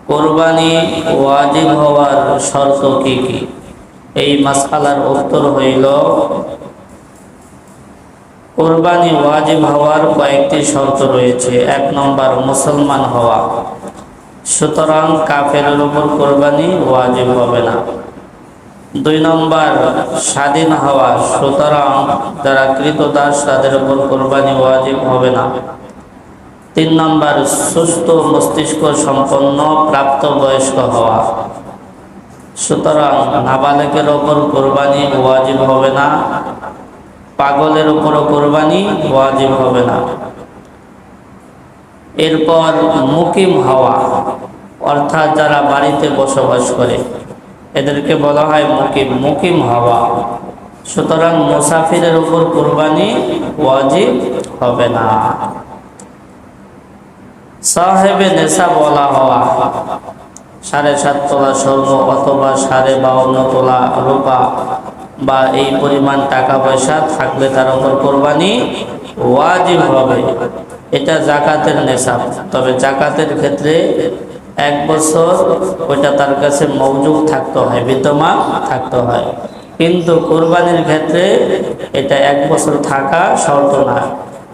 কোরবানি ওয়াজিব হওয়ার শর্ত কি কি? এই মাসআলার উত্তর হইল, কোরবানি ওয়াজিব হওয়ার কয়েকটি শর্ত রয়েছে। 1 নম্বর, মুসলমান হওয়া। সুতরাং কাফেরের উপর কোরবানি ওয়াজিব হবে না। 2 নম্বর, স্বাধীন হওয়া। সুতরাং যারা ক্রীতদাস তাদের উপর কোরবানি ওয়াজিব হবে না। 3 নম্বর, সুস্থ মস্তিষ্ক সম্পন্ন প্রাপ্তবয়স্ক হওয়া। সুতরাং নাবালেকের উপর কোরবানি ওয়াজিব হবে না, পাগলের উপরও কোরবানি ওয়াজিব হবে না। এরপর মুকিম হওয়া, অর্থাৎ যারা বাড়িতে বসবাস করে এদেরকে বলা হয় মুকিম। মুকিম হওয়া, সুতরাং মুসাফিরের উপর কোরবানি ওয়াজিব হবে না। সাহেবে নেশাব বলা হওয়া, 7.5 তোলা স্বর্ণ অথবা 52.5 তোলা রূপা বা এই পরিমাণ টাকা পয়সা থাকলে তার উপর কোরবানি ওয়াজিব হবে। এটা যাকাতের নেশাব। তবে যাকাতের ক্ষেত্রে 1 বছর ওইটা তার কাছে মওজুদ থাকতে হয়, বিদ্যমান থাকতে হয়। কিন্তু কোরবানির ক্ষেত্রে এটা 1 বছর থাকা শর্ত না।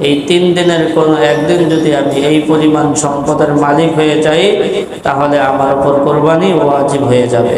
এই 3 দিনের কোনো একদিন যদি আমি এই পরিমাণ সম্পদের মালিক হয়ে যাই, তাহলে আমার উপর কোরবানি ওয়াজিব হয়ে যাবে।